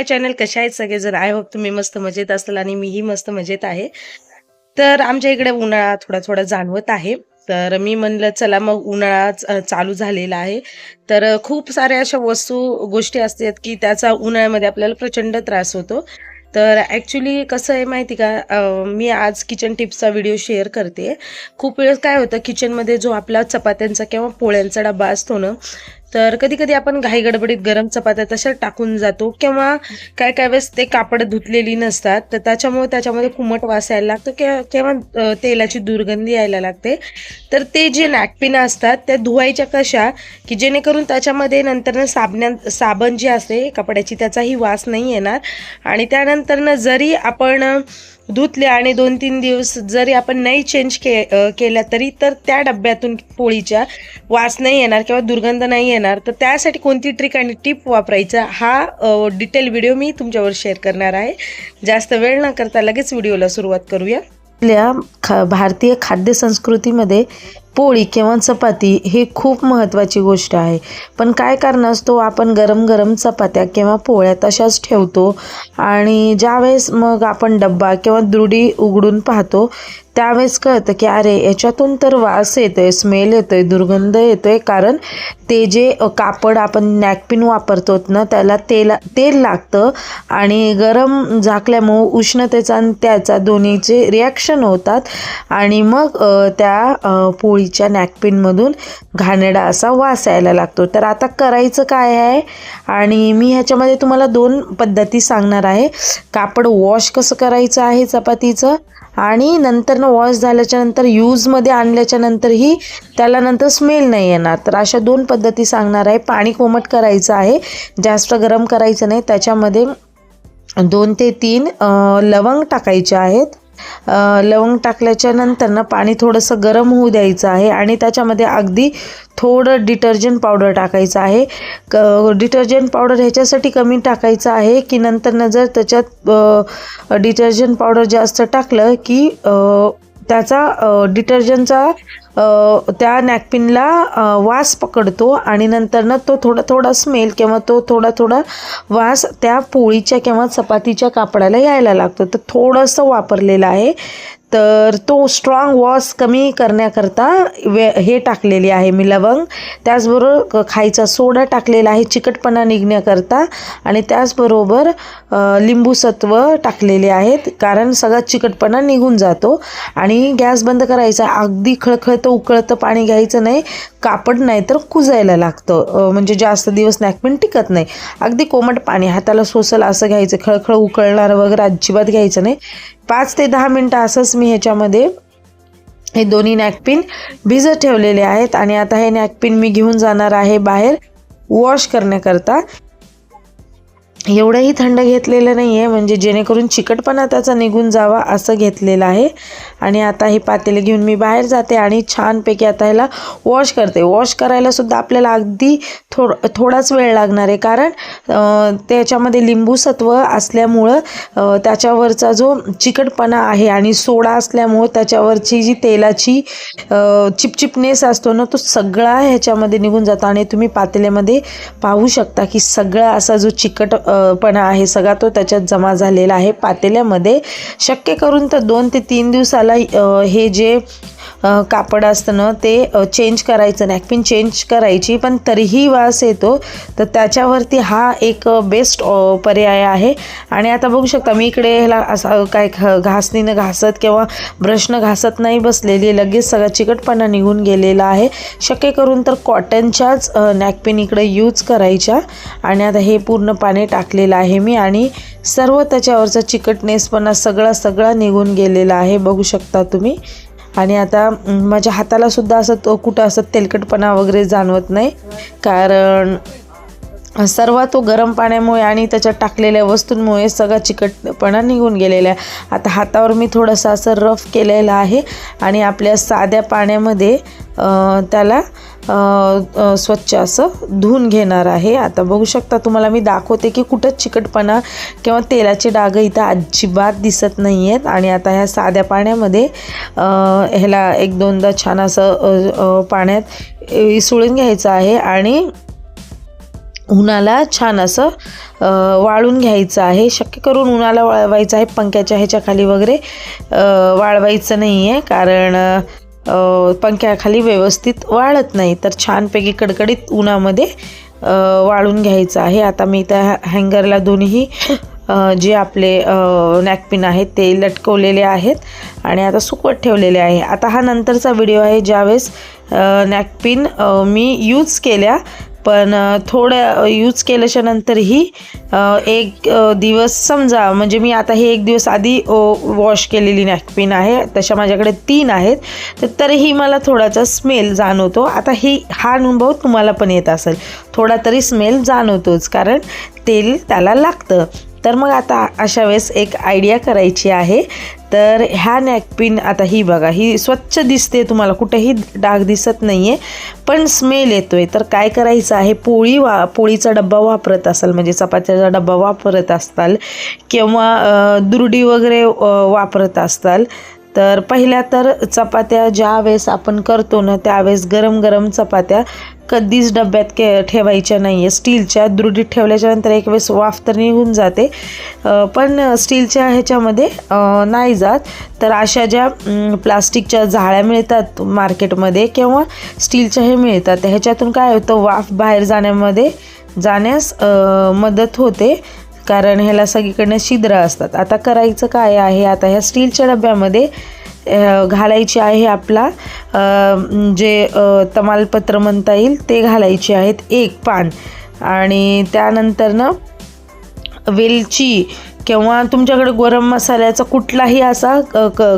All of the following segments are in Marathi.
माय चॅनल. कशा आहेत सगळेजण? आय होप तुम्ही मस्त मजेत असाल आणि मीही मस्त मजेत आहे. तर आमच्या इकडे उन्हाळा थोडा थोडा जाणवत आहे. तर मी म्हणलं चला मग उन्हाळा चालू झालेला आहे. तर खूप साऱ्या अशा गोष्टी असतात की त्याचा उन्हाळ्यामध्ये आपल्याला प्रचंड त्रास होतो. तर ॲक्च्युली कसं आहे माहिती का, मी आज किचन टिप्सचा व्हिडिओ शेअर करते. खूप वेळेस काय होतं, किचनमध्ये जो आपला चपात्यांचा किंवा पोळ्यांचा डब्बा असतो ना, तर कधी-कधी आपण घाईगडबडीत गरम चपात्या तशाच टाकून जातो किंवा काय-काय वेळेस ते कापड धुतलेली नसतात, तर त्याच्यामुळे त्याच्यामध्ये कुमट वास यायला लागतो किंवा तेलाची दुर्गंधी यायला लागते. तर ते जे नॅपकिन असतात त्या धुवायच्या कशा, की जेणेकरून त्याच्यामध्ये नंतरनं साबण जी असते कपड्याची त्याचाही वास नाही येणार आणि त्यानंतरनं जरी आपण धुतले आणि 2-3 दिवस जरी आपण नाही चेंज केल्या तरी तर त्या डब्यातून पोळीच्या वास नाही येणार किंवा दुर्गंध नाही येणार. तर त्यासाठी कोणती ट्रिक आणि टिप वापरायचा हा डिटेल व्हिडिओ मी तुमच्यावर शेअर करणार आहे. जास्त वेळ न करता लगेच व्हिडिओला सुरुवात करूया. आपल्या भारतीय खाद्य संस्कृतीमध्ये पोळी किंवा चपाती ही खूप महत्त्वाची गोष्ट आहे. पण काय कारणास्तव आपण गरम गरम चपात्या किंवा पोळ्या तशाच ठेवतो आणि ज्यावेळेस मग आपण डब्बा किंवा दुरडी उघडून पाहतो त्यावेळेस कळतं की अरे याच्यातून तर वास येतोय, स्मेल येतोय, दुर्गंध येतोय. कारण ते जे कापड आपण नॅपकिन वापरतो ना त्याला तेल लागतं आणि गरम झाकल्यामुळं उष्णतेचा आणि त्याचा दोन्हीचे रिॲक्शन होतात आणि मग त्या पोळीच्या नॅपकिनमधून घाणेरडा असा वास यायला लागतो. तर आता करायचं काय आहे, आणि मी ह्याच्यामध्ये तुम्हाला 2 पद्धती सांगणार आहे. कापड वॉश कसं करायचं आहे चपातीचं, आणि नंतरनं वॉश झाल्याच्यानंतर यूजमध्ये आणल्याच्यानंतरही त्याला नंतर स्मेल नाही येणार. तर अशा 2 पद्धती सांगणार आहे. पाणी कोमट करायचं आहे, जास्त गरम करायचं नाही. त्याच्यामध्ये 2 ते 3 लवंग टाकायचे आहेत. लवंग टाकल्याच्या नंतर पाणी थोडंसं गरम होऊ द्यायचं आहे आणि त्याच्यामध्ये अगदी थोडं डिटर्जंट पावडर टाकायचं आहे. डिटर्जंट पावडर ह्याच्यासाठी कमी टाकायचं आहे की नंतरनं जर त्याच्यात डिटर्जंट पावडर जास्त टाकलं की त्याचा डिटर्जंटचा त्या नॅपकिनला वास पकडतो आणि नंतरनं तो थोडा स्मेल किंवा तो थोडा वास त्या पोळीच्या किंवा चपातीच्या कापडाला यायला लागतो. तर थोडंसं वापरलेलं आहे. तर तो स्ट्रॉंग वॉश कमी करण्याकरता हे टाकलेली आहे मी लवंग. त्याचबरोबर खायचा सोडा टाकलेला आहे चिकटपणा निघण्याकरता आणि त्याचबरोबर लिंबू सत्व टाकलेले आहेत, कारण सगळा चिकटपणा निघून जातो. आणि गॅस बंद करायचा. अगदी खळखळतं उकळतं पाणी घ्यायचं नाही, कापड नाही तर कुजायला लागतं, म्हणजे जास्त दिवस नॅपकिन टिकत नाही. अगदी कोमट पाणी हाताला सोसल असं घ्यायचं, खळखळ उकळणार वगैरे अजिबात घ्यायचं नाही. 5 ते 10 मिनटं असंच मी ह्याच्यामध्ये हे दोन्ही नॅपकिन भिजत ठेवलेले आहेत. आणि आता हे नॅपकिन मी घेऊन जाणार आहे बाहेर वॉश करण्याकरता. एवढंही थंड घेतलेलं नाही आहे, म्हणजे जेणेकरून चिकटपणा त्याचा निघून जावा असं घेतलेलं आहे. आणि आता हे पातेले घेऊन मी बाहेर जाते आणि छानपैकी आता ह्याला वॉश करते. वॉश करायला सुद्धा आपल्याला अगदी थोडाच वेळ लागणार आहे, कारण त्याच्यामध्ये लिंबू सत्व असल्यामुळं त्याच्यावरचा जो चिकटपणा आहे आणि सोडा असल्यामुळं त्याच्यावरची जी तेलाची चिपचिपनेस असतो ना तो सगळा ह्याच्यामध्ये निघून जातो. आणि तुम्ही पातेल्यामध्ये पाहू शकता की सगळा असा जो चिकटपणा आहे सगळा तो त्याच्यात जमा झालेला आहे पातेल्यामध्ये. शक्य करून तर 2 ते 3 दिवसाला हे जे कापड असतं ना ते चेंज करायचं, नॅपकिन चेंज करायची, पण तरीही वास येतो. तर त्याच्यावरती हा एक बेस्ट पर्याय आहे. आणि आता बघू शकता मी इकडे ह्याला असं काय घासणीनं घासत किंवा ब्रशनं घासत नाही बसलेली, लगेच सगळा चिकटपणा निघून गेलेला आहे. शक्य करून तर कॉटनच्याच नॅपकिन इकडे यूज करायच्या. आणि आता हे पूर्ण पाणी टाकलेलं आहे मी आणि सर्व त्याच्यावरचा चिकटनेसपणा सगळा निघून गेलेला आहे, बघू शकता तुम्ही. आणि आता माझ्या हाताला सुद्धा असं कुठं असं तेलकटपणा वगैरे जाणवत नाही, कारण सर्व तो गरम पाण्यामुळे आणि त्याच्यात टाकलेल्या वस्तूंमुळे सगळा चिकटपणा निघून गेलेला आहे. आता हातावर मी थोडंसं असं रफ केलेलं आहे आणि आपल्या साध्या पाण्यामध्ये त्याला स्वच्छ असं धुवून घेणार आहे. आता बघू शकता तुम्हाला मी दाखवते की कुठं चिकटपणा किंवा तेलाचे डाग इथं अजिबात दिसत नाही आहेत. आणि आता ह्या साध्या पाण्यामध्ये ह्याला 1-2दा छान असं पाण्यात इसळून घ्यायचं आहे आणि उन्हाला छान असं वाळून घ्यायचं आहे. शक्य करून उन्हाला वाळवायचं आहे, पंख्याच्या ह्याच्या खाली वगैरे वाळवायचं नाही आहे, कारण पंख्याखाली व्यवस्थित वाळत नाही. तर छानपैकी कडकडीत उन्हामध्ये वाळून घ्यायचं आहे. आता मी त्या हँगरला दोन्ही जे आपले नॅपकिन आहेत ते लटकवलेले आहेत आणि आता सुकवत ठेवलेले आहे. आता हा नंतरचा व्हिडिओ आहे ज्यावेळेस नॅपकिन मी यूज केल्या, पण थोड्या यूज केल्याच्या नंतरही एक दिवस समजा, म्हणजे मी आता हे एक दिवस आधी वॉश केलेली नॅपकिन आहे, तशा माझ्याकडे 3 आहेत, तर तरीही मला थोडासा स्मेल जाणवतो. आता हा अनुभव तुम्हाला पण येत असेल, थोडा तरी स्मेल जाणवतोच, कारण तेल त्याला लागतं. तर मग आता अशा वेळेस एक आयडिया करायची आहे. तर ह्या नॅपकिन आता ही बघा, ही स्वच्छ दिसते, तुम्हाला कुठेही डाग दिसत नाही आहे, पण स्मेल येतो आहे. तर काय करायचं आहे, पोळीचा डब्बा वापरत असाल, म्हणजे चपात्याचा डब्बा वापरत असताल किंवा दुर्डी वगैरे वापरत असताल, तर पहिल्या तर चपात्या ज्या वेळेस आपण करतो ना, त्यावेळेस गरम गरम चपात्या कधीच डब्यात ठेवायच्या नाही आहे. स्टीलच्या दुरडीत ठेवल्याच्यानंतर एक वेळेस वाफ तर निघून जाते, पण स्टीलच्या ह्याच्यामध्ये नाही जात. तर अशा ज्या प्लास्टिकच्या जाळ्या मिळतात मार्केटमध्ये किंवा स्टीलच्या हे मिळतात, ह्याच्यातून काय होतं, वाफ बाहेर जाण्यास मदत होते, कारण ह्याला सगळीकडनं छिद्र असतात. आता करायचं काय आहे, आता ह्या स्टीलच्या डब्यामध्ये घालायचे आहे आपला जे तमालपत्र म्हणता येईल ते घालायचे आहेत, 1 पान, आणि त्यानंतर ना वेलची किंवा तुमच्याकडे गरम मसाल्याचा कुठलाही असा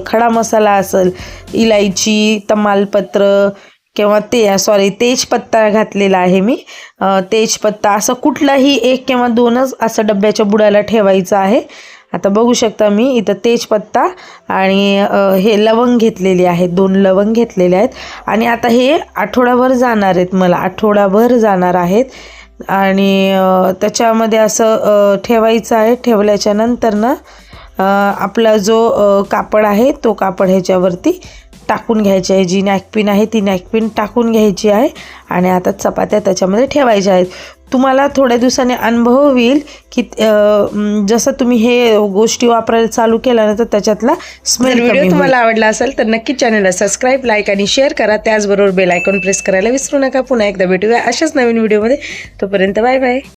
खडा मसाला असेल, इलायची, तमालपत्र किंवा तेजपत्ता घातलेला आहे मी, तेजपत्ता, असं कुठलाही 1 किंवा 2च असं डब्याच्या बुडाला ठेवायचं आहे. आता बघू शकता मी इथं तेजपत्ता आणि हे लवंग घेतलेले आहेत, 2 लवंग घेतलेले आहेत. आणि आता हे आठवडाभर जाणार आहेत, मला आठवडाभर जाणार आहेत, आणि त्याच्यामध्ये असं ठेवायचं आहे. ठेवल्याच्या नंतर ना आपला जो कापड आहे तो कापड ह्याच्यावरती टाकून घ्यायची आहे, जी नॅपकिन आहे ती नॅपकिन टाकून घ्यायची आहे, आणि आता चपात्या त्याच्यामध्ये ठेवायच्या आहेत. तुम्हाला थोड्या दिवसांनी अनुभव येईल की जसं तुम्ही हे गोष्टी वापरायला चालू केला ना, तर त्याच्यातला स्मेल. व्हिडिओ तुम्हाला आवडला असेल तर नक्की चॅनलला सबस्क्राईब, लाईक आणि शेअर करा. त्याचबरोबर बेल आयकॉन प्रेस करायला विसरू नका. पुन्हा एकदा भेटूया अशाच नवीन व्हिडिओमध्ये. तोपर्यंत बाय बाय.